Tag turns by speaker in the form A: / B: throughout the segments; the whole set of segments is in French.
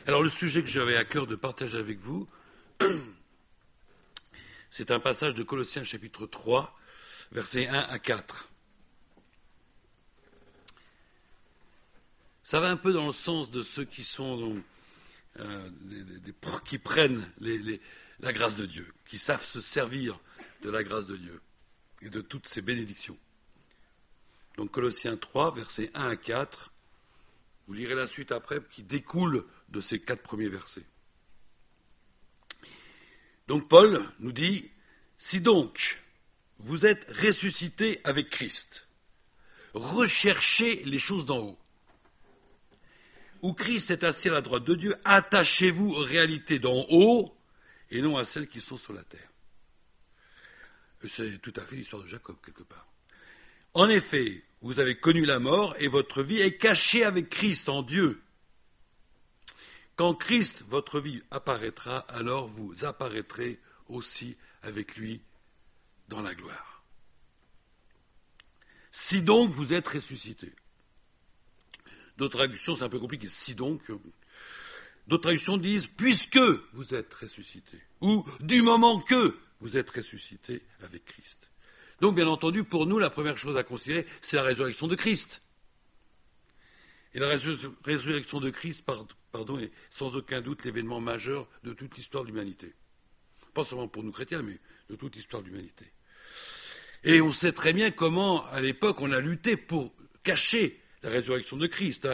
A: Alors le sujet que j'avais à cœur de partager avec vous, c'est un passage de Colossiens chapitre 3, versets 1 à 4. Ça va un peu dans le sens de ceux qui sont qui prennent la grâce de Dieu, qui savent se servir de la grâce de Dieu et de toutes ses bénédictions. Donc Colossiens 3, versets 1 à 4, vous lirez la suite après, qui découle de ces 4 premiers versets. Donc Paul nous dit, si donc vous êtes ressuscités avec Christ, recherchez les choses d'en haut, où Christ est assis à la droite de Dieu, attachez-vous aux réalités d'en haut et non à celles qui sont sur la terre. Et c'est tout à fait l'histoire de Jacob, quelque part. En effet, vous avez connu la mort et votre vie est cachée avec Christ en Dieu. Quand Christ, votre vie, apparaîtra, alors vous apparaîtrez aussi avec lui dans la gloire. Si donc vous êtes ressuscités. D'autres traductions, c'est un peu compliqué. Si donc. D'autres traductions disent puisque vous êtes ressuscités. Ou du moment que vous êtes ressuscités avec Christ. Donc, bien entendu, pour nous, la première chose à considérer, c'est la résurrection de Christ. Et la résurrection de Christ, est sans aucun doute l'événement majeur de toute l'histoire de l'humanité. Pas seulement pour nous chrétiens, mais de toute l'histoire de l'humanité. Et on sait très bien comment, à l'époque, on a lutté pour cacher la résurrection de Christ.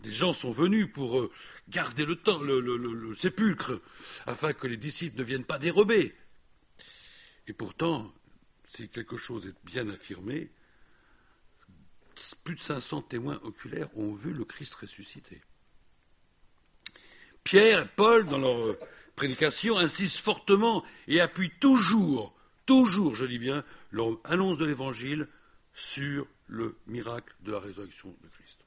A: Des gens sont venus pour garder le sépulcre, afin que les disciples ne viennent pas dérober. Et pourtant, si quelque chose est bien affirmé, plus de 500 témoins oculaires ont vu le Christ ressuscité. Pierre et Paul, dans leur prédication, insistent fortement et appuient toujours, je dis bien, leur annonce de l'Évangile sur le miracle de la résurrection de Christ.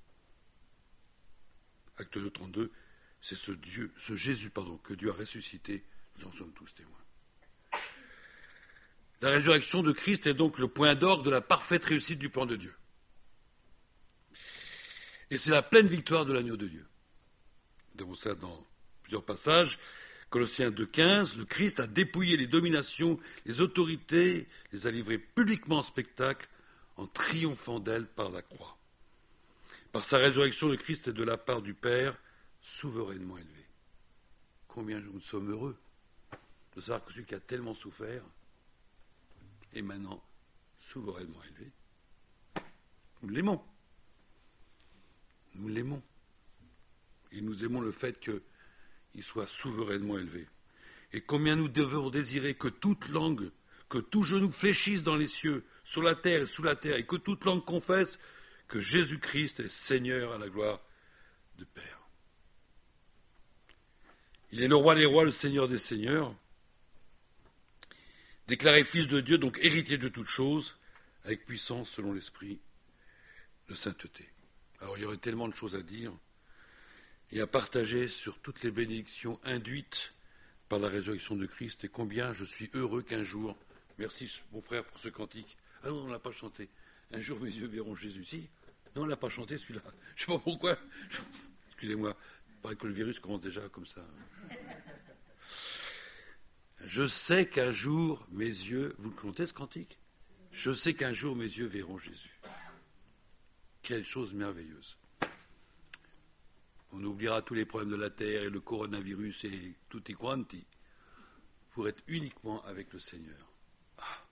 A: Acte 2, 32, c'est ce Jésus que Dieu a ressuscité, nous en sommes tous témoins. La résurrection de Christ est donc le point d'orgue de la parfaite réussite du plan de Dieu. Et c'est la pleine victoire de l'agneau de Dieu. Nous avons ça dans plusieurs passages. Colossiens 2,15, le Christ a dépouillé les dominations, les autorités, les a livrées publiquement en spectacle, en triomphant d'elles par la croix. Par sa résurrection, le Christ est de la part du Père souverainement élevé. Combien nous sommes heureux de savoir que celui qui a tellement souffert est maintenant souverainement élevé. Nous l'aimons. Nous l'aimons. Et nous aimons le fait qu'il soit souverainement élevé. Et combien nous devons désirer que toute langue, que tout genou fléchisse dans les cieux, sur la terre et sous la terre, et que toute langue confesse que Jésus-Christ est Seigneur à la gloire du Père. Il est le roi des rois, le Seigneur des seigneurs, déclaré fils de Dieu, donc héritier de toutes choses, avec puissance selon l'esprit de sainteté. Alors il y aurait tellement de choses à dire et à partager sur toutes les bénédictions induites par la résurrection de Christ et combien je suis heureux qu'un jour, merci mon frère pour ce cantique, ah non, on ne l'a pas chanté, un jour mes yeux verront Jésus, si, non on ne l'a pas chanté celui-là, je ne sais pas pourquoi, excusez-moi, il paraît que le virus commence déjà comme ça. Je sais qu'un jour mes yeux, vous le comptez ce cantique? Je sais qu'un jour mes yeux verront Jésus. Quelle chose merveilleuse. On oubliera tous les problèmes de la terre et le coronavirus et tutti quanti pour être uniquement avec le Seigneur. Ah,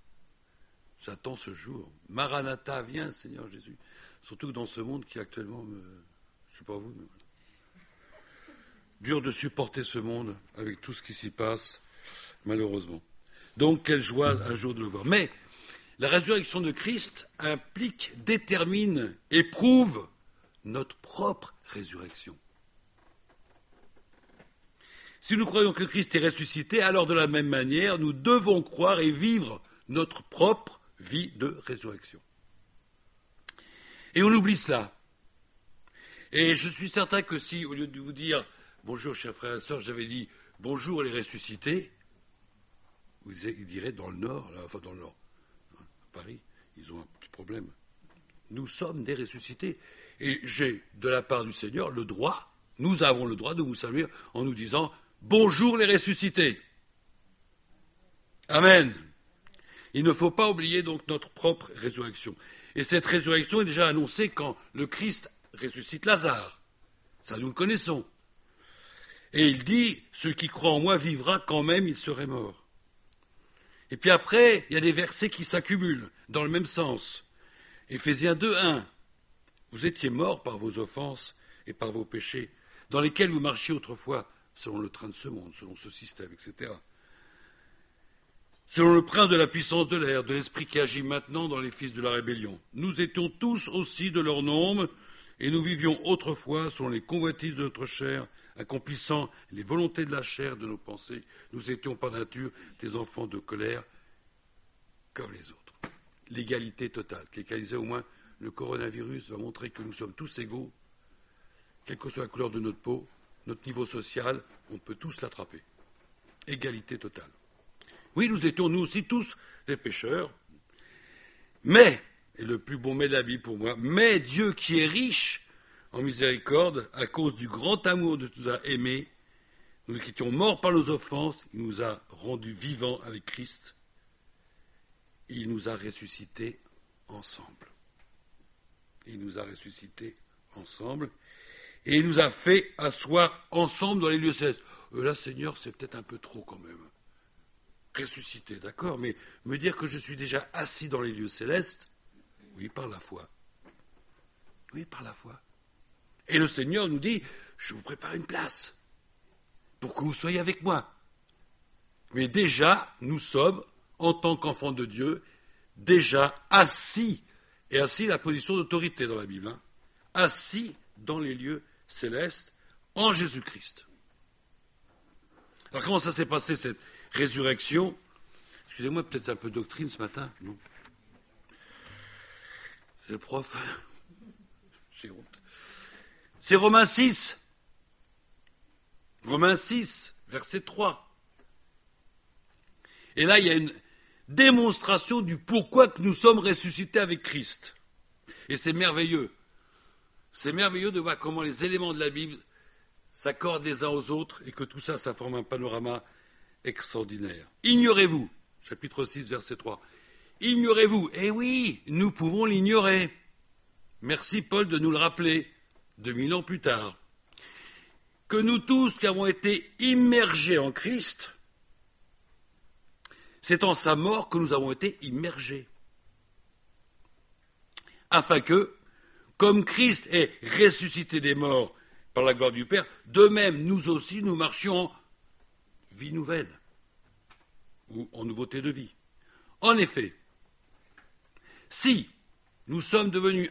A: j'attends ce jour. Maranatha, viens Seigneur Jésus. Surtout que dans ce monde qui actuellement je ne sais pas vous, mais dur de supporter ce monde avec tout ce qui s'y passe. Malheureusement. Donc, quelle joie un jour de le voir. Mais la résurrection de Christ implique, détermine, éprouve notre propre résurrection. Si nous croyons que Christ est ressuscité, alors de la même manière, nous devons croire et vivre notre propre vie de résurrection. Et on oublie cela. Et je suis certain que si, au lieu de vous dire « Bonjour, chers frères et sœurs », j'avais dit « Bonjour les ressuscités », vous direz dans le Nord, dans le Nord, à Paris, ils ont un petit problème. Nous sommes des ressuscités. Et j'ai, de la part du Seigneur, le droit Nous avons le droit de vous saluer en nous disant « Bonjour les ressuscités ». Amen. Il ne faut pas oublier donc notre propre résurrection. Et cette résurrection est déjà annoncée quand le Christ ressuscite Lazare. Ça, nous le connaissons. Et il dit « Celui qui croit en moi vivra quand même il serait mort ». Et puis après, il y a des versets qui s'accumulent dans le même sens. Éphésiens 2:1. Vous étiez morts par vos offenses et par vos péchés, dans lesquels vous marchiez autrefois, selon le train de ce monde, selon ce système, etc. Selon le prince de la puissance de l'air, de l'esprit qui agit maintenant dans les fils de la rébellion. Nous étions tous aussi de leur nombre, et nous vivions autrefois selon les convoitises de notre chair, accomplissant les volontés de la chair, de nos pensées. Nous étions par nature des enfants de colère, comme les autres. L'égalité totale. Quelqu'un disait au moins, le coronavirus va montrer que nous sommes tous égaux, quelle que soit la couleur de notre peau, notre niveau social, on peut tous l'attraper. Égalité totale. Oui, nous étions nous aussi tous des pécheurs, mais, et le plus bon mais de la Bible pour moi, mais Dieu qui est riche en miséricorde, à cause du grand amour de nous a aimés, nous qui étions morts par nos offenses, il nous a rendus vivants avec Christ, et il nous a ressuscités ensemble. Il nous a ressuscités ensemble, et il nous a fait asseoir ensemble dans les lieux célestes. Là, Seigneur, c'est peut-être un peu trop quand même. Ressuscité, d'accord, mais me dire que je suis déjà assis dans les lieux célestes, oui, par la foi. Oui, par la foi. Et le Seigneur nous dit, je vous prépare une place pour que vous soyez avec moi. Mais déjà, nous sommes, en tant qu'enfants de Dieu, déjà assis, et assis la position d'autorité dans la Bible, hein, assis dans les lieux célestes en Jésus-Christ. Alors comment ça s'est passé cette résurrection? Excusez-moi, peut-être un peu de doctrine ce matin. Non. C'est le prof. J'ai honte. C'est Romains 6. Romains 6, verset 3. Et là, il y a une démonstration du pourquoi que nous sommes ressuscités avec Christ. Et c'est merveilleux. C'est merveilleux de voir comment les éléments de la Bible s'accordent les uns aux autres et que tout ça, ça forme un panorama extraordinaire. Ignorez-vous, chapitre 6, verset 3. Ignorez-vous. Eh oui, nous pouvons l'ignorer. Merci Paul de nous le rappeler, 2000 ans plus tard. Que nous tous qui avons été immergés en Christ, c'est en sa mort que nous avons été immergés. Afin que, comme Christ est ressuscité des morts par la gloire du Père, de même, nous aussi, nous marchions en vie nouvelle, ou en nouveauté de vie. En effet, si nous sommes devenus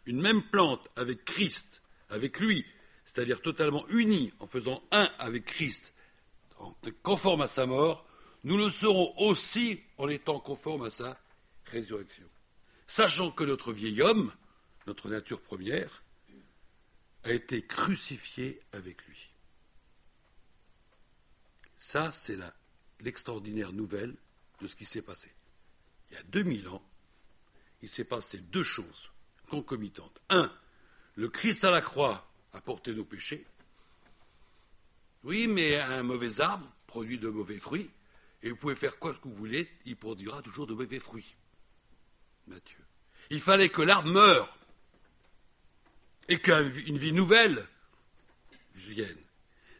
A: une même plante avec Christ, avec lui, c'est-à-dire totalement unis en faisant un avec Christ, conforme à sa mort, nous le serons aussi en étant conformes à sa résurrection. Sachant que notre vieil homme, notre nature première, a été crucifié avec lui. Ça, c'est l'extraordinaire nouvelle de ce qui s'est passé. Il y a 2000 ans, il s'est passé deux choses concomitantes. Un, le Christ à la croix a porté nos péchés. Oui, mais un mauvais arbre produit de mauvais fruits, et vous pouvez faire quoi que vous voulez, il produira toujours de mauvais fruits. Matthieu. Il fallait que l'arbre meure, et qu'une vie nouvelle vienne.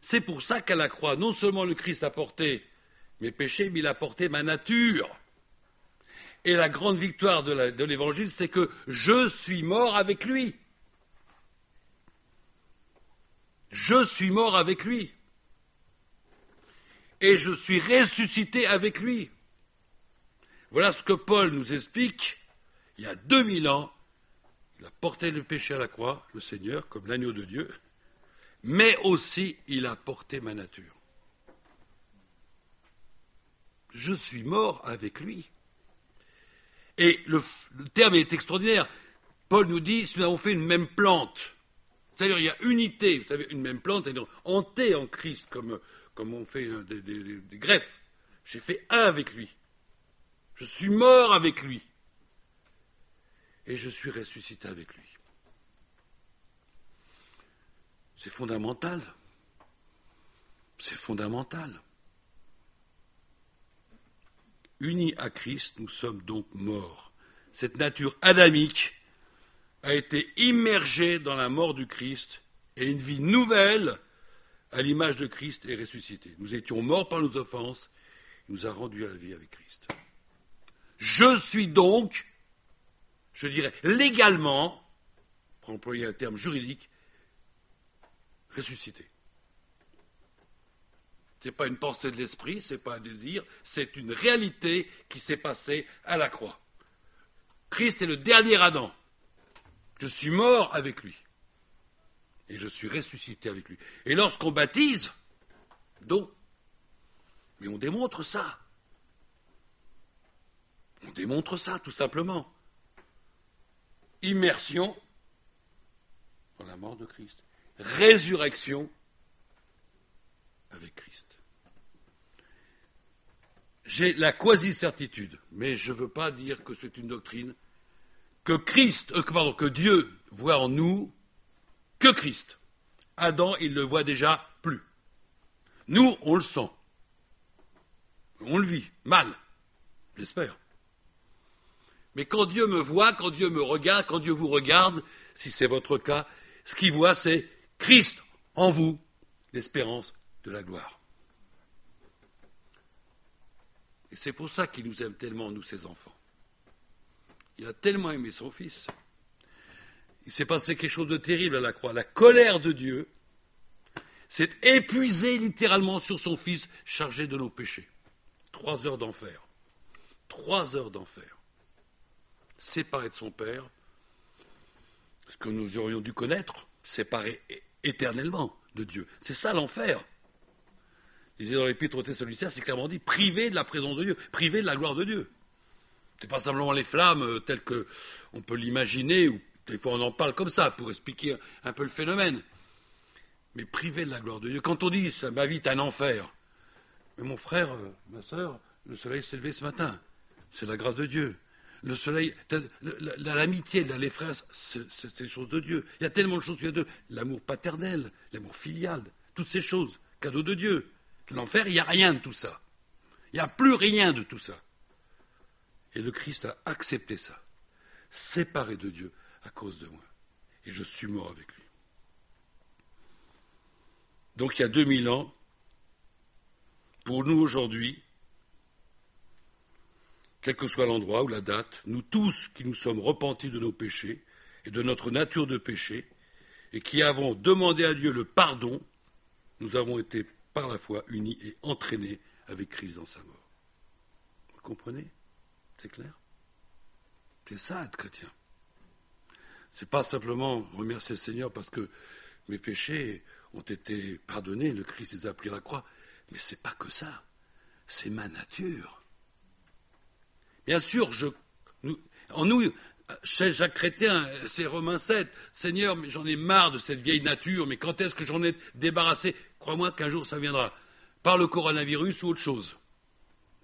A: C'est pour ça qu'à la croix, non seulement le Christ a porté mes péchés, mais il a porté ma nature. Et la grande victoire de l'Évangile, c'est que je suis mort avec lui. Je suis mort avec lui. Et je suis ressuscité avec lui. Voilà ce que Paul nous explique. Il y a 2000 ans, il a porté le péché à la croix, le Seigneur, comme l'agneau de Dieu, mais aussi il a porté ma nature. Je suis mort avec lui. Et le terme est extraordinaire. Paul nous dit, si nous avons fait une même plante, c'est-à-dire il y a unité, vous savez, une même plante, c'est-à-dire enté en Christ, comme on fait des greffes. J'ai fait un avec lui. Je suis mort avec lui. Et je suis ressuscité avec lui. C'est fondamental. C'est fondamental. Unis à Christ, nous sommes donc morts. Cette nature adamique a été immergée dans la mort du Christ et une vie nouvelle à l'image de Christ est ressuscitée. Nous étions morts par nos offenses, il nous a rendus à la vie avec Christ. Je suis donc, je dirais légalement, pour employer un terme juridique, ressuscité. Ce n'est pas une pensée de l'esprit, ce n'est pas un désir, c'est une réalité qui s'est passée à la croix. Christ est le dernier Adam. Je suis mort avec lui. Et je suis ressuscité avec lui. Et lorsqu'on baptise, d'eau, mais on démontre ça. On démontre ça, tout simplement. Immersion dans la mort de Christ. Résurrection avec Christ. J'ai la quasi-certitude, mais je ne veux pas dire que c'est une doctrine, que Dieu voit en nous que Christ. Adam, il ne le voit déjà plus. Nous, on le sent. On le vit, mal, j'espère. Mais quand Dieu me voit, quand Dieu me regarde, quand Dieu vous regarde, si c'est votre cas, ce qu'il voit, c'est Christ en vous, l'espérance de la gloire. Et c'est pour ça qu'il nous aime tellement, nous, ses enfants. Il a tellement aimé son Fils. Il s'est passé quelque chose de terrible à la croix. La colère de Dieu s'est épuisée littéralement sur son Fils chargé de nos péchés. 3 heures d'enfer. 3 heures d'enfer. Séparé de son Père, ce que nous aurions dû connaître, séparé éternellement de Dieu. C'est ça l'enfer. Il disait dans l'Épître aux Thessaloniciens, c'est clairement dit, privé de la présence de Dieu, privé de la gloire de Dieu. Ce n'est pas simplement les flammes telles qu'on peut l'imaginer, ou des fois on en parle comme ça, pour expliquer un peu le phénomène. Mais privé de la gloire de Dieu. Quand on dit, ma vie est un enfer, mais mon frère, ma sœur, le soleil s'est levé ce matin. C'est la grâce de Dieu. Le soleil, l'amitié, les frères, c'est les choses de Dieu. Il y a tellement de choses de Dieu. L'amour paternel, l'amour filial, toutes ces choses, cadeaux de Dieu. L'enfer, il n'y a rien de tout ça. Il n'y a plus rien de tout ça. Et le Christ a accepté ça, séparé de Dieu à cause de moi. Et je suis mort avec lui. Donc il y a 2000 ans, pour nous aujourd'hui, quel que soit l'endroit ou la date, nous tous qui nous sommes repentis de nos péchés et de notre nature de péché, et qui avons demandé à Dieu le pardon, nous avons été par la foi unis et entraînés avec Christ dans sa mort. Vous comprenez ? C'est clair ? C'est ça être chrétien. C'est pas simplement remercier le Seigneur parce que mes péchés ont été pardonnés, le Christ les a pris à la croix, mais c'est pas que ça. C'est ma nature. Bien sûr, en nous, chez Jacques Chrétien, c'est Romains 7, Seigneur, mais j'en ai marre de cette vieille nature, mais quand est-ce que j'en ai débarrassé ? Crois-moi qu'un jour ça viendra, par le coronavirus ou autre chose.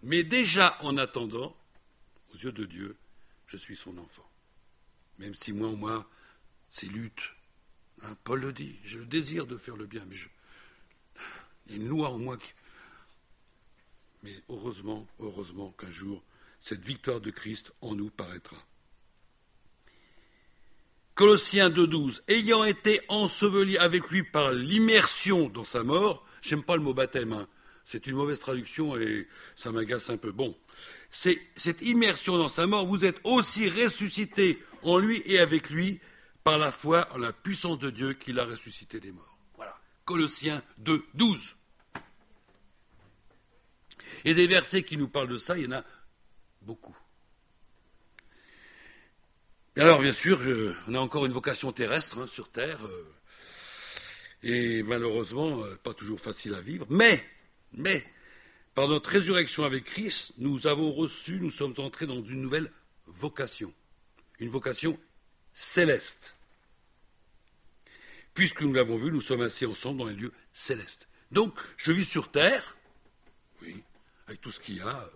A: Mais déjà, en attendant, aux yeux de Dieu, je suis son enfant. Même si moi, c'est lutte. Hein, Paul le dit, j'ai le désir de faire le bien, mais il y a une loi en moi qui... Mais heureusement qu'un jour, cette victoire de Christ en nous paraîtra. Colossiens 2,12, ayant été enseveli avec lui par l'immersion dans sa mort, j'aime pas le mot baptême, hein. C'est une mauvaise traduction et ça m'agace un peu. Bon, c'est cette immersion dans sa mort, vous êtes aussi ressuscités en lui et avec lui par la foi en la puissance de Dieu qui l'a ressuscité des morts. Voilà, Colossiens 2,12. Et des versets qui nous parlent de ça, il y en a beaucoup. Et alors, bien sûr, on a encore une vocation terrestre hein, sur Terre, et malheureusement, pas toujours facile à vivre, mais, par notre résurrection avec Christ, nous sommes entrés dans une nouvelle vocation, une vocation céleste. Puisque nous l'avons vu, nous sommes assis ensemble dans les lieux célestes. Donc, je vis sur Terre, oui, avec tout ce qu'il y a,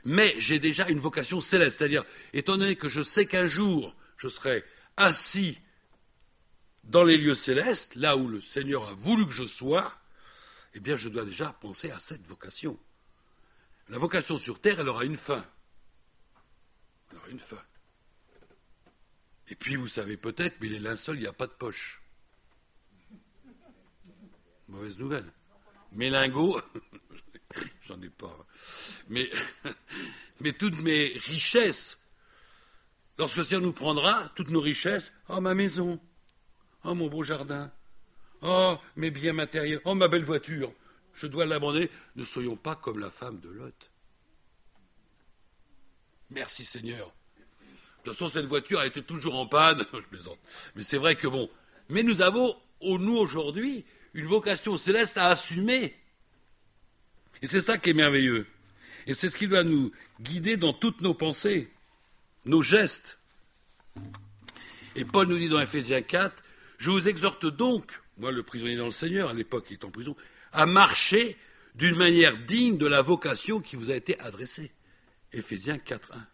A: mais j'ai déjà une vocation céleste, c'est-à-dire, étant donné que je sais qu'un jour, je serai assis dans les lieux célestes, là où le Seigneur a voulu que je sois, eh bien, je dois déjà penser à cette vocation. La vocation sur terre, elle aura une fin. Elle aura une fin. Et puis, vous savez peut-être, mais les linceuls, il n'y a pas de poche. Mauvaise nouvelle. Mes lingots, j'en ai pas. Mais toutes mes richesses, lorsque le Seigneur nous prendra, toutes nos richesses, oh ma maison, oh mon beau jardin, oh mes biens matériels, oh ma belle voiture, je dois l'abandonner. Ne soyons pas comme la femme de Lot. Merci Seigneur. De toute façon, cette voiture a été toujours en panne. Je plaisante. Mais c'est vrai que bon. Mais nous avons, nous aujourd'hui, une vocation céleste à assumer. Et c'est ça qui est merveilleux. Et c'est ce qui doit nous guider dans toutes nos pensées, nos gestes. Et Paul nous dit dans Ephésiens 4, je vous exhorte donc, moi le prisonnier dans le Seigneur, à l'époque il est en prison, à marcher d'une manière digne de la vocation qui vous a été adressée. Ephésiens 4.1.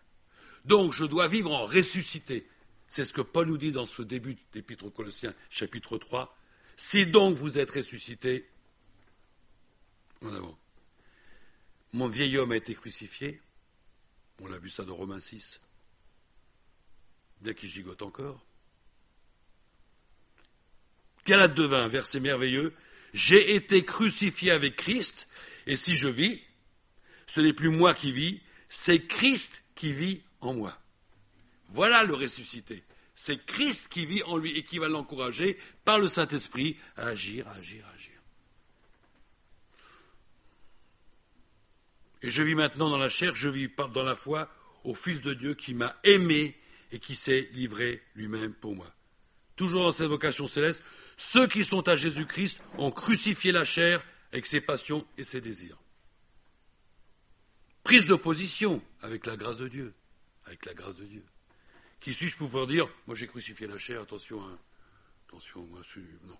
A: Donc je dois vivre en ressuscité. C'est ce que Paul nous dit dans ce début d'Épître aux Colossiens, chapitre 3. Si donc vous êtes ressuscités, en avant. Mon vieil homme a été crucifié. On l'a vu ça dans Romains 6. Bien qu'il gigote encore. Galates 2.20, verset merveilleux. J'ai été crucifié avec Christ, et si je vis, ce n'est plus moi qui vis, c'est Christ qui vit en moi. Voilà le ressuscité. C'est Christ qui vit en lui et qui va l'encourager par le Saint-Esprit à agir, à agir, à agir. Et je vis maintenant dans la chair, je vis dans la foi au Fils de Dieu qui m'a aimé et qui s'est livré lui-même pour moi. Toujours dans cette vocation céleste, ceux qui sont à Jésus-Christ ont crucifié la chair avec ses passions et ses désirs. Prise de position avec la grâce de Dieu. Avec la grâce de Dieu. Qui suis-je pour pouvoir dire, moi j'ai crucifié la chair, attention, moi non.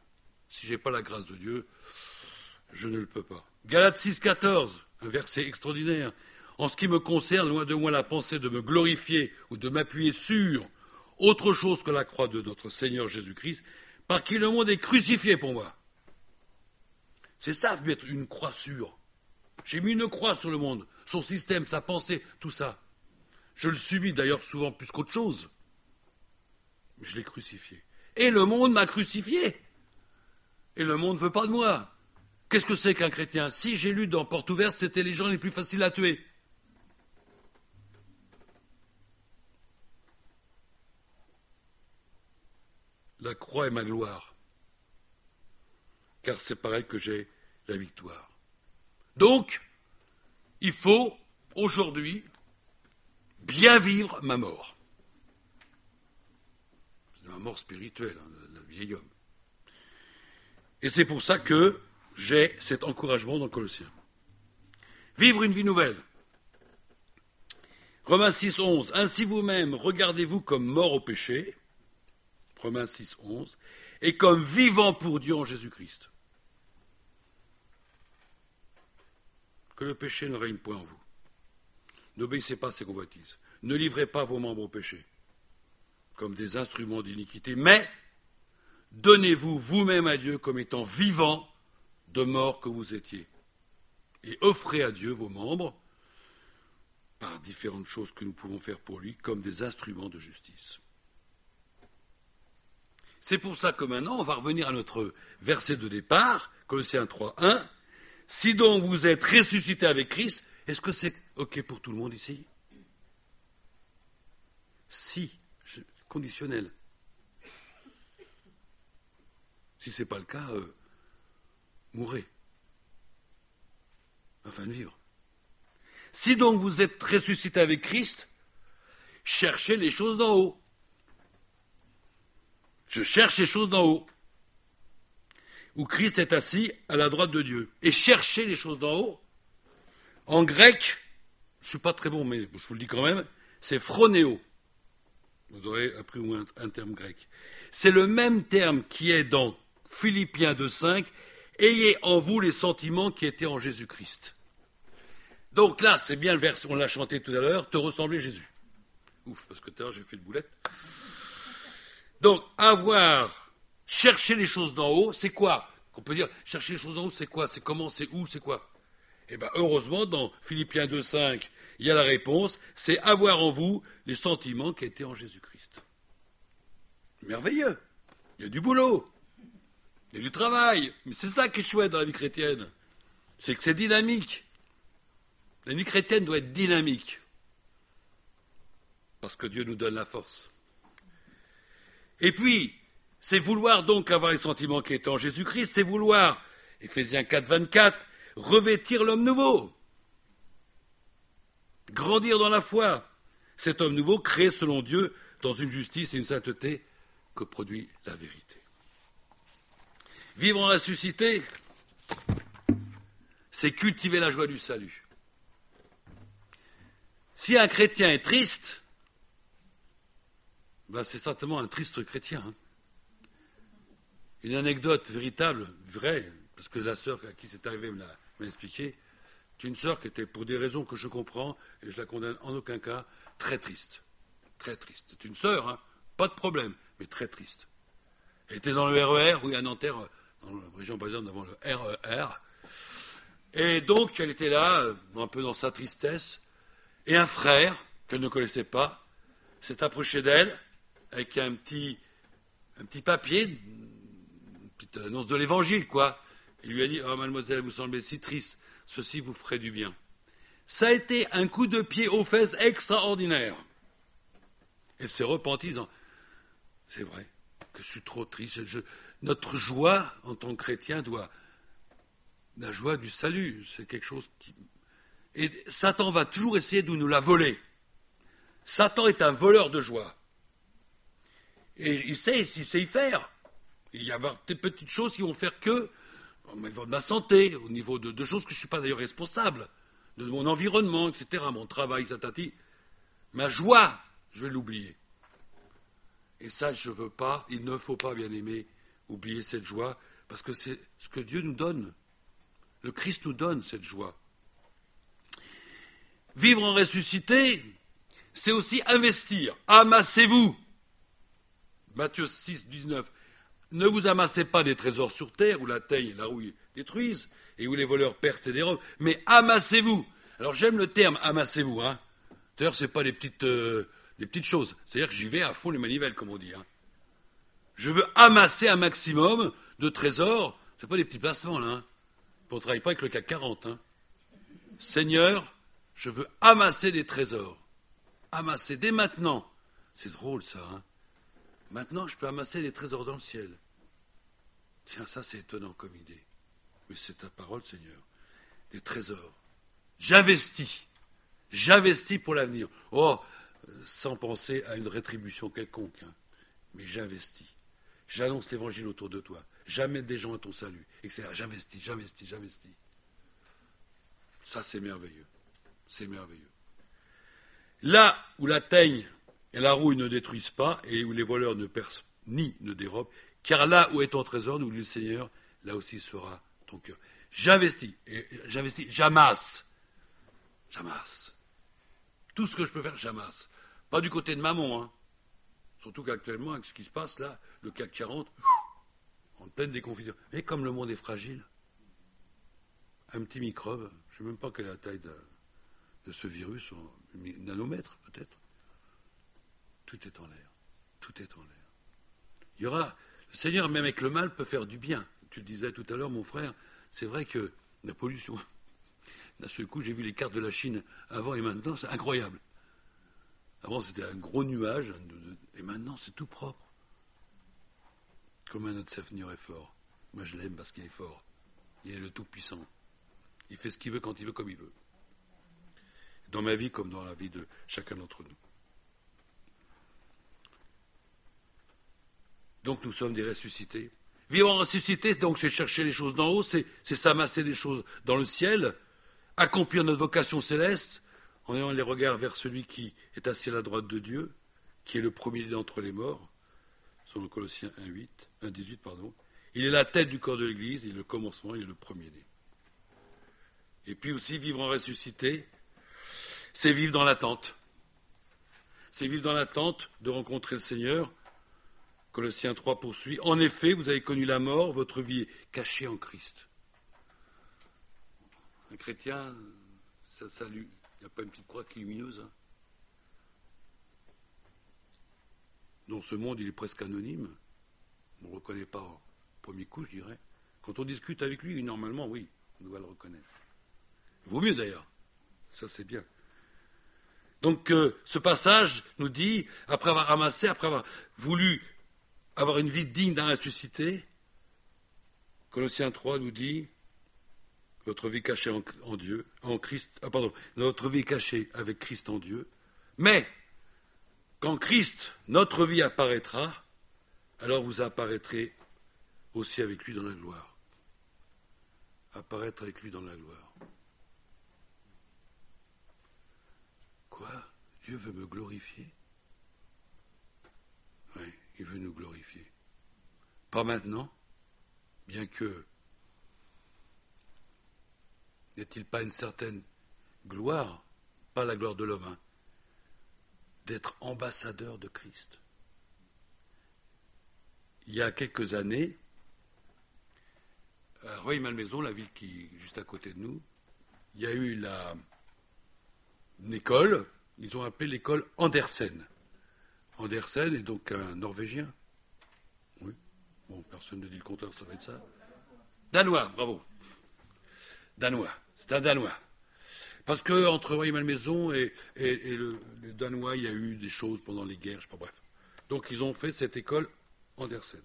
A: Si je n'ai pas la grâce de Dieu, je ne le peux pas. Galates 6.14, un verset extraordinaire. En ce qui me concerne, loin de moi la pensée de me glorifier ou de m'appuyer sur autre chose que la croix de notre Seigneur Jésus-Christ, par qui le monde est crucifié pour moi. C'est ça, mettre une croix sûre. J'ai mis une croix sur le monde, son système, sa pensée, tout ça. Je le subis d'ailleurs souvent plus qu'autre chose. Mais je l'ai crucifié. Et le monde m'a crucifié. Et le monde ne veut pas de moi. Qu'est-ce que c'est qu'un chrétien? Si j'ai lu dans Porte ouverte, c'était les gens les plus faciles à tuer. La croix est ma gloire. Car c'est par elle que j'ai la victoire. Donc, il faut aujourd'hui bien vivre ma mort. Ma mort spirituelle, le vieil homme. Et c'est pour ça que j'ai cet encouragement dans Colossiens. Vivre une vie nouvelle. Romains 6.11. Ainsi vous-même, regardez-vous comme mort au péché. Romains 6.11. Et comme vivant pour Dieu en Jésus-Christ. Que le péché ne règne point en vous. N'obéissez pas à ses convoitises. Ne livrez pas vos membres au péché comme des instruments d'iniquité, mais donnez-vous vous-même à Dieu comme étant vivant de mort que vous étiez. Et offrez à Dieu vos membres par différentes choses que nous pouvons faire pour lui comme des instruments de justice. C'est pour ça que maintenant, on va revenir à notre verset de départ, Colossiens 3.1. Si donc vous êtes ressuscité avec Christ, est-ce que c'est OK pour tout le monde ici? Si, conditionnel. Si ce n'est pas le cas, mourrez. Afin de vivre. Si donc vous êtes ressuscité avec Christ, cherchez les choses d'en haut. Je cherche les choses d'en haut. Où Christ est assis à la droite de Dieu. Et cherchez les choses d'en haut. En grec, je ne suis pas très bon, mais je vous le dis quand même, c'est phronéo. Vous aurez appris au moins un terme grec. C'est le même terme qui est dans Philippiens 2.5. Ayez en vous les sentiments qui étaient en Jésus-Christ. Donc là, c'est bien le verset, on l'a chanté tout à l'heure, te ressembler Jésus. Ouf, parce que tout à l'heure j'ai fait le boulette. Donc, Chercher les choses d'en haut, c'est quoi? On peut dire, chercher les choses d'en haut, c'est quoi? C'est comment? C'est où? C'est quoi? Eh bien, heureusement, dans Philippiens 2,5, il y a la réponse, c'est avoir en vous les sentiments qui étaient en Jésus-Christ. Merveilleux. Il y a du boulot. Il y a du travail. Mais c'est ça qui est chouette dans la vie chrétienne. C'est que c'est dynamique. La vie chrétienne doit être dynamique. Parce que Dieu nous donne la force. Et puis, c'est vouloir donc avoir les sentiments qui étaient en Jésus-Christ, c'est vouloir, Éphésiens 4, 24, revêtir l'homme nouveau. Grandir dans la foi. Cet homme nouveau créé selon Dieu dans une justice et une sainteté que produit la vérité. Vivre en ressuscité, c'est cultiver la joie du salut. Si un chrétien est triste, ben c'est certainement un triste chrétien. Une anecdote véritable, vraie, parce que la sœur à qui c'est arrivé me l'a expliqué, c'est une sœur qui était, pour des raisons que je comprends, et je la condamne en aucun cas, très triste. Très triste. C'est une sœur, pas de problème, mais très triste. Elle était dans le RER, oui, à Nanterre, dans la région parisienne, avant le RER. Et donc, elle était là, un peu dans sa tristesse, et un frère, qu'elle ne connaissait pas, s'est approché d'elle, avec un petit papier, une petite annonce de l'évangile, quoi. Il lui a dit, « Oh, mademoiselle, vous semblez si triste, ceci vous ferait du bien. » Ça a été un coup de pied aux fesses extraordinaire. Elle s'est repentie, disant, « C'est vrai que je suis trop triste. Notre joie, en tant que chrétien, la joie du salut, c'est quelque chose qui... » Et Satan va toujours essayer de nous la voler. Satan est un voleur de joie. Et il sait y faire. Il y a des petites choses qui vont faire que, au niveau de ma santé, au niveau de choses que je ne suis pas d'ailleurs responsable, de mon environnement, etc., mon travail, satati, ma joie, je vais l'oublier. Et ça, je ne veux pas, il ne faut pas, bien aimé, oublier cette joie, parce que c'est ce que Dieu nous donne. Le Christ nous donne cette joie. Vivre en ressuscité, c'est aussi investir. Amassez-vous. Matthieu 6, 19. Ne vous amassez pas des trésors sur terre où la teigne et la rouille détruisent et où les voleurs percent et dérobent, mais amassez-vous. Alors j'aime le terme amassez-vous. D'ailleurs, ce n'est pas des petites choses. C'est-à-dire que j'y vais à fond les manivelles, comme on dit. Je veux amasser un maximum de trésors. Ce n'est pas des petits placements, là. On ne travaille pas avec le CAC 40. Seigneur, je veux amasser des trésors. Amasser dès maintenant. C'est drôle, ça. Maintenant, je peux amasser des trésors dans le ciel. Tiens, ça, c'est étonnant comme idée. Mais c'est ta parole, Seigneur. Des trésors. J'investis. J'investis pour l'avenir. Oh, sans penser à une rétribution quelconque. Mais j'investis. J'annonce l'évangile autour de toi. J'amène des gens à ton salut. Etc. J'investis. Ça, c'est merveilleux. C'est merveilleux. Là où la teigne et la rouille ne détruisent pas, et où les voleurs ne percent ni ne dérobent, car là où est ton trésor, nous dit le Seigneur, là aussi sera ton cœur. J'investis, j'amasse. Tout ce que je peux faire, j'amasse. Pas du côté de maman, Surtout qu'actuellement, avec ce qui se passe là, le CAC 40, en pleine déconfiture. Et comme le monde est fragile, un petit microbe, je ne sais même pas quelle est la taille de ce virus, nanomètre peut-être. Tout est en l'air. Il y aura, le Seigneur, même avec le mal, peut faire du bien. Tu le disais tout à l'heure, mon frère, c'est vrai que la pollution, d'un seul coup, j'ai vu les cartes de la Chine avant et maintenant, c'est incroyable. Avant, c'était un gros nuage, et maintenant, c'est tout propre. Comme notre Seigneur est fort. Moi, je l'aime parce qu'il est fort. Il est le Tout-Puissant. Il fait ce qu'il veut, quand il veut, comme il veut. Dans ma vie, comme dans la vie de chacun d'entre nous. Donc, nous sommes des ressuscités. Vivre en ressuscité, donc, c'est chercher les choses d'en haut, c'est s'amasser des choses dans le ciel, accomplir notre vocation céleste, en ayant les regards vers celui qui est assis à la droite de Dieu, qui est le premier d'entre les morts, selon Colossiens 1,18. Il est la tête du corps de l'Église, il est le commencement, il est le premier-né. Et puis aussi, vivre en ressuscité, c'est vivre dans l'attente. C'est vivre dans l'attente de rencontrer le Seigneur, Colossiens 3 poursuit. En effet, vous avez connu la mort, votre vie est cachée en Christ. Un chrétien, ça salue. Il n'y a pas une petite croix qui est lumineuse. Hein. Dans ce monde, il est presque anonyme. On ne le reconnaît pas au premier coup, je dirais. Quand on discute avec lui, normalement, oui, on doit le reconnaître. Il vaut mieux d'ailleurs. Ça, c'est bien. Donc, ce passage nous dit, après avoir ramassé, après avoir voulu avoir une vie digne d'un ressuscité, Colossiens 3 nous dit, votre vie cachée en Dieu, en Christ, notre vie cachée avec Christ en Dieu, mais quand Christ, notre vie apparaîtra, alors vous apparaîtrez aussi avec lui dans la gloire. Apparaître avec lui dans la gloire. Quoi ? Dieu veut me glorifier ? Oui, il veut nous glorifier. Pas maintenant, bien que n'y a-t-il pas une certaine gloire, pas la gloire de l'homme, hein, d'être ambassadeur de Christ. Il y a quelques années, à Rueil-Malmaison, la ville qui est juste à côté de nous, il y a eu une école, ils ont appelé l'école Andersen. Andersen est donc un Norvégien. Oui. Bon, personne ne dit le contraire, ça va être ça. Danois, bravo. Danois, c'est un Danois. Parce que entre Rueil-Malmaison et le Danois, il y a eu des choses pendant les guerres, je sais pas, bref. Donc ils ont fait cette école Andersen.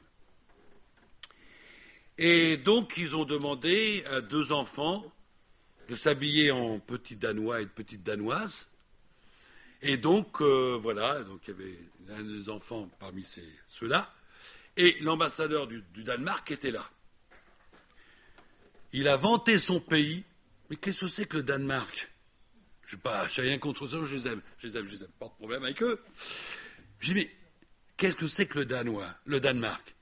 A: Et donc ils ont demandé à 2 enfants de s'habiller en petits Danois et de petites Danoises. Et donc, voilà, donc il y avait un des enfants parmi ceux-là, et l'ambassadeur du Danemark était là. Il a vanté son pays, mais qu'est-ce que c'est que le Danemark ? Je n'ai rien contre ça, je les aime, pas de problème avec eux. Je dis, mais qu'est-ce que c'est que le Danemark ?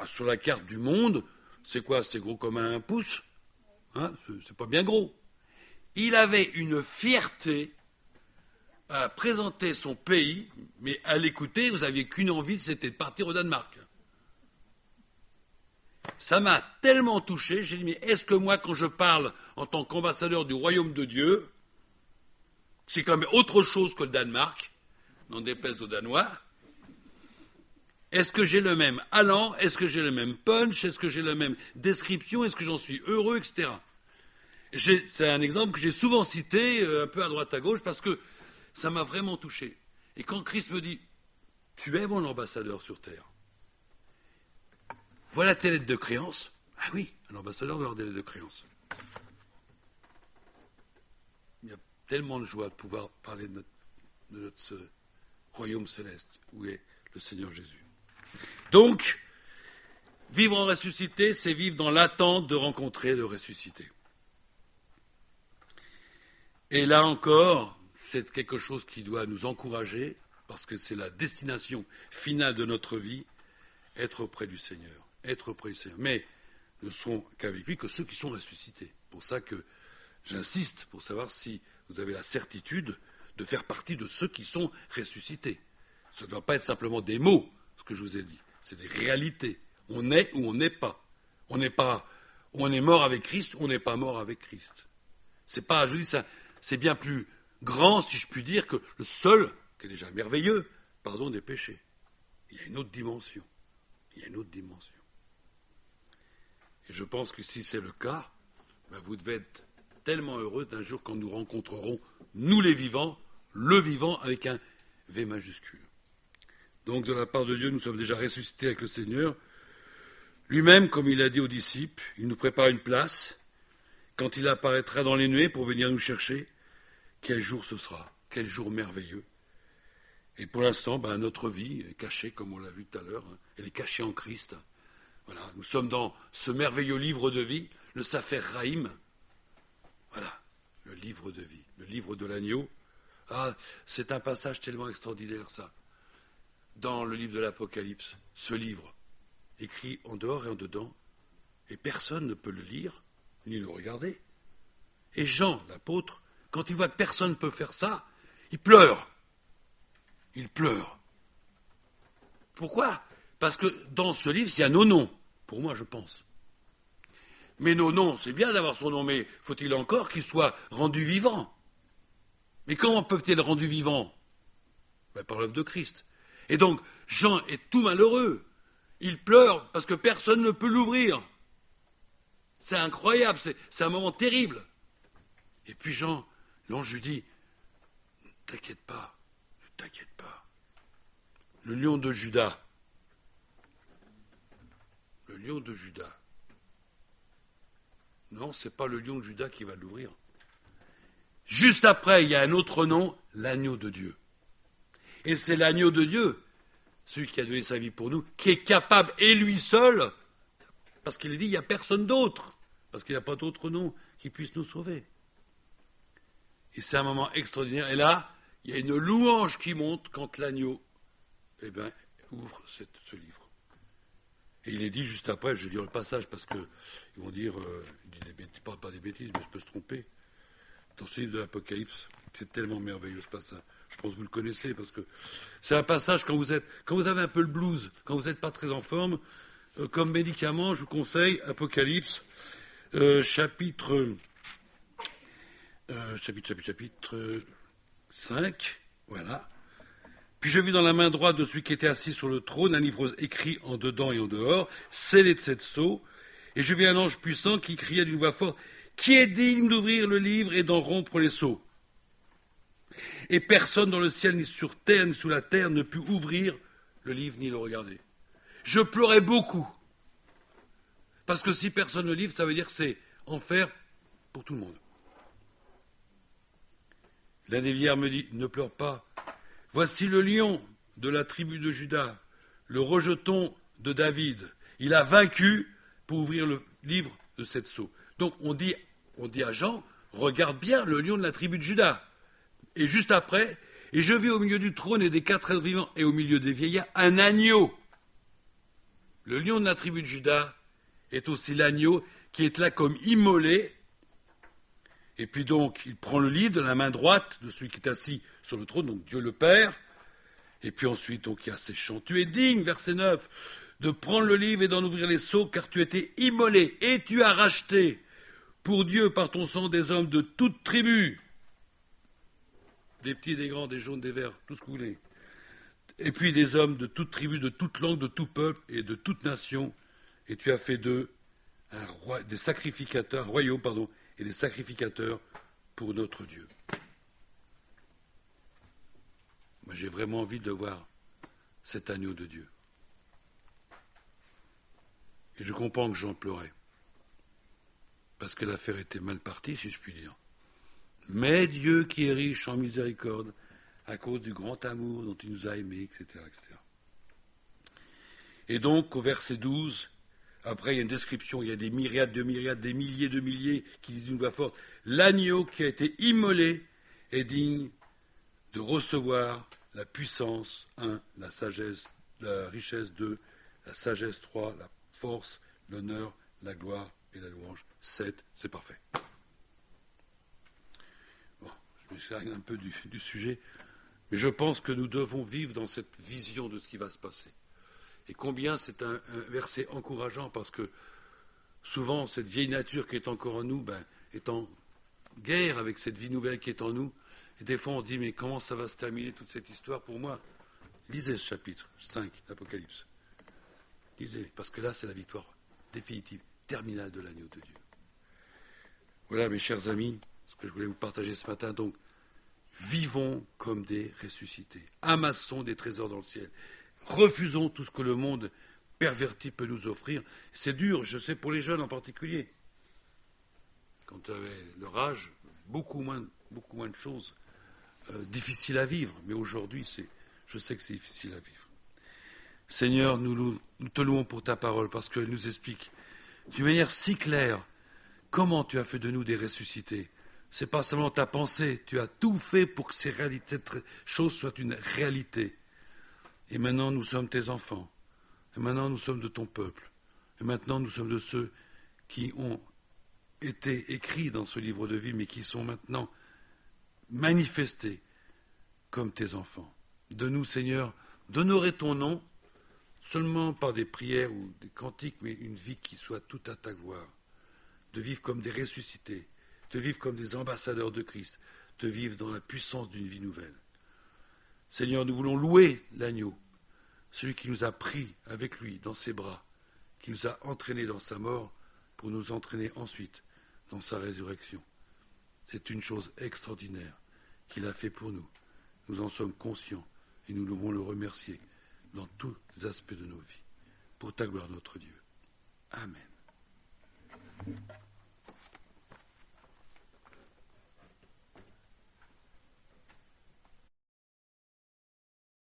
A: Sur la carte du monde, c'est quoi ? C'est gros comme un pouce, hein ? C'est pas bien gros. Il avait une fierté à présenter son pays, mais à l'écouter, vous n'aviez qu'une envie, c'était de partir au Danemark. Ça m'a tellement touché, j'ai dit, mais est-ce que moi, quand je parle en tant qu'ambassadeur du royaume de Dieu, c'est quand même autre chose que le Danemark, n'en déplaise aux Danois, est-ce que j'ai le même allant, est-ce que j'ai le même punch, est-ce que j'ai la même description, est-ce que j'en suis heureux, etc. C'est un exemple que j'ai souvent cité, un peu à droite à gauche, parce que ça m'a vraiment touché. Et quand Christ me dit, tu es mon ambassadeur sur terre, voilà tes lettres de créance. Ah oui, un ambassadeur doit avoir des lettres de créance. Il y a tellement de joie de pouvoir parler de notre royaume céleste, où est le Seigneur Jésus. Donc, vivre en ressuscité, c'est vivre dans l'attente de rencontrer le ressuscité. Et là encore, c'est quelque chose qui doit nous encourager, parce que c'est la destination finale de notre vie, être auprès du Seigneur. Être auprès du Seigneur. Mais ne seront qu'avec lui que ceux qui sont ressuscités. C'est pour ça que j'insiste, pour savoir si vous avez la certitude de faire partie de ceux qui sont ressuscités. Ça ne doit pas être simplement des mots, ce que je vous ai dit. C'est des réalités. On est ou on n'est pas. On est mort avec Christ ou on n'est pas mort avec Christ. C'est pas, je vous dis ça, c'est bien plus grand, si je puis dire, que le seul, qui est déjà merveilleux, pardon des péchés. Il y a une autre dimension. Il y a une autre dimension. Et je pense que si c'est le cas, vous devez être tellement heureux d'un jour quand nous rencontrerons, nous les vivants, le vivant avec un V majuscule. Donc de la part de Dieu, nous sommes déjà ressuscités avec le Seigneur. Lui-même, comme il a dit aux disciples, il nous prépare une place. Quand il apparaîtra dans les nuées pour venir nous chercher, quel jour ce sera, quel jour merveilleux. Et pour l'instant, notre vie est cachée, comme on l'a vu tout à l'heure, elle est cachée en Christ. Voilà, nous sommes dans ce merveilleux livre de vie, le Sefer Chaim. Voilà, le livre de vie, le livre de l'agneau. Ah, c'est un passage tellement extraordinaire, ça. Dans le livre de l'Apocalypse, ce livre, écrit en dehors et en dedans, et personne ne peut le lire, ni le regarder. Et Jean, l'apôtre, quand il voit que personne ne peut faire ça, il pleure. Il pleure. Pourquoi ? Parce que dans ce livre, il y a nos noms, pour moi, je pense. Mais nos noms, c'est bien d'avoir son nom, mais faut-il encore qu'il soit rendu vivant? Mais comment peuvent-ils être rendus vivants? Par l'œuvre de Christ. Et donc, Jean est tout malheureux. Il pleure parce que personne ne peut l'ouvrir. C'est incroyable, c'est un moment terrible. Et puis Jean, l'ange lui dit, ne t'inquiète pas, ne t'inquiète pas. Le lion de Juda, non, c'est pas le lion de Juda qui va l'ouvrir. Juste après, il y a un autre nom, l'agneau de Dieu. Et c'est l'agneau de Dieu, celui qui a donné sa vie pour nous, qui est capable, et lui seul, parce qu'il est dit, il n'y a personne d'autre, parce qu'il n'y a pas d'autre nom qui puisse nous sauver. Et c'est un moment extraordinaire. Et là, il y a une louange qui monte quand l'agneau, ouvre ce livre. Et il est dit juste après, je vais lire le passage parce qu'ils vont dire, pas des bêtises, mais je peux se tromper. Dans ce livre de l'Apocalypse, c'est tellement merveilleux ce passage. Je pense que vous le connaissez parce que c'est un passage quand vous avez un peu le blues, quand vous n'êtes pas très en forme, comme médicament, je vous conseille Apocalypse, chapitre 5, voilà. Puis je vis dans la main droite de celui qui était assis sur le trône un livre écrit en dedans et en dehors, scellé de 7 sceaux, et je vis un ange puissant qui criait d'une voix forte, qui est digne d'ouvrir le livre et d'en rompre les sceaux? Et personne dans le ciel, ni sur terre, ni sous la terre, ne put ouvrir le livre ni le regarder. Je pleurais beaucoup. Parce que si personne ne le livre, ça veut dire que c'est enfer pour tout le monde. L'un des vieillards me dit, ne pleure pas. Voici le lion de la tribu de Juda, le rejeton de David. Il a vaincu pour ouvrir le livre de 7 sceaux. Donc on dit à Jean, regarde bien le lion de la tribu de Juda. Et juste après, et je vis au milieu du trône et des 4 êtres vivants et au milieu des vieillards un agneau. Le lion de la tribu de Juda est aussi l'agneau qui est là comme immolé. Et puis donc, il prend le livre de la main droite de celui qui est assis sur le trône, donc Dieu le Père. Et puis ensuite, donc, il y a ces chants. Tu es digne, verset 9, de prendre le livre et d'en ouvrir les sceaux, car tu étais immolé et tu as racheté pour Dieu par ton sang des hommes de toute tribu. Des petits, des grands, des jaunes, des verts, tout ce que vous voulez. Et puis des hommes de toute tribu, de toute langue, de tout peuple et de toute nation. Et tu as fait d'eux un royaume, et des sacrificateurs pour notre Dieu. Moi, j'ai vraiment envie de voir cet agneau de Dieu. Et je comprends que j'en pleurais. Parce que l'affaire était mal partie, si je puis dire. Mais Dieu qui est riche en miséricorde, à cause du grand amour dont il nous a aimés, etc., etc. Et donc, au verset 12, après, il y a une description, il y a des myriades de myriades, des milliers de milliers qui disent d'une voix forte, l'agneau qui a été immolé est digne de recevoir la puissance, 1, la sagesse, la richesse, 2, la sagesse, 3, la force, l'honneur, la gloire et la louange, 7, c'est parfait. Bon, je m'écarte un peu du sujet, mais je pense que nous devons vivre dans cette vision de ce qui va se passer. Et combien c'est un verset encourageant, parce que souvent cette vieille nature qui est encore en nous est en guerre avec cette vie nouvelle qui est en nous. Et des fois on se dit, mais comment ça va se terminer toute cette histoire pour moi? Lisez ce chapitre 5 d'Apocalypse. Lisez, parce que là c'est la victoire définitive, terminale de l'agneau de Dieu. Voilà mes chers amis, ce que je voulais vous partager ce matin. Donc, vivons comme des ressuscités, amassons des trésors dans le ciel. Refusons tout ce que le monde perverti peut nous offrir. C'est dur, je sais, pour les jeunes en particulier. Quand tu avais leur âge, beaucoup moins de choses difficiles à vivre. Mais aujourd'hui, je sais que c'est difficile à vivre. Seigneur, nous te louons pour ta parole, parce qu'elle nous explique d'une manière si claire comment tu as fait de nous des ressuscités. Ce n'est pas seulement ta pensée, tu as tout fait pour que cette chose soit une réalité. Et maintenant, nous sommes tes enfants. Et maintenant, nous sommes de ton peuple. Et maintenant, nous sommes de ceux qui ont été écrits dans ce livre de vie, mais qui sont maintenant manifestés comme tes enfants. Donne-nous, Seigneur, d'honorer ton nom, seulement par des prières ou des cantiques, mais une vie qui soit toute à ta gloire, de vivre comme des ressuscités, de vivre comme des ambassadeurs de Christ, de vivre dans la puissance d'une vie nouvelle. Seigneur, nous voulons louer l'agneau, celui qui nous a pris avec lui dans ses bras, qui nous a entraînés dans sa mort pour nous entraîner ensuite dans sa résurrection. C'est une chose extraordinaire qu'il a fait pour nous. Nous en sommes conscients et nous devons le remercier dans tous les aspects de nos vies. Pour ta gloire, notre Dieu. Amen.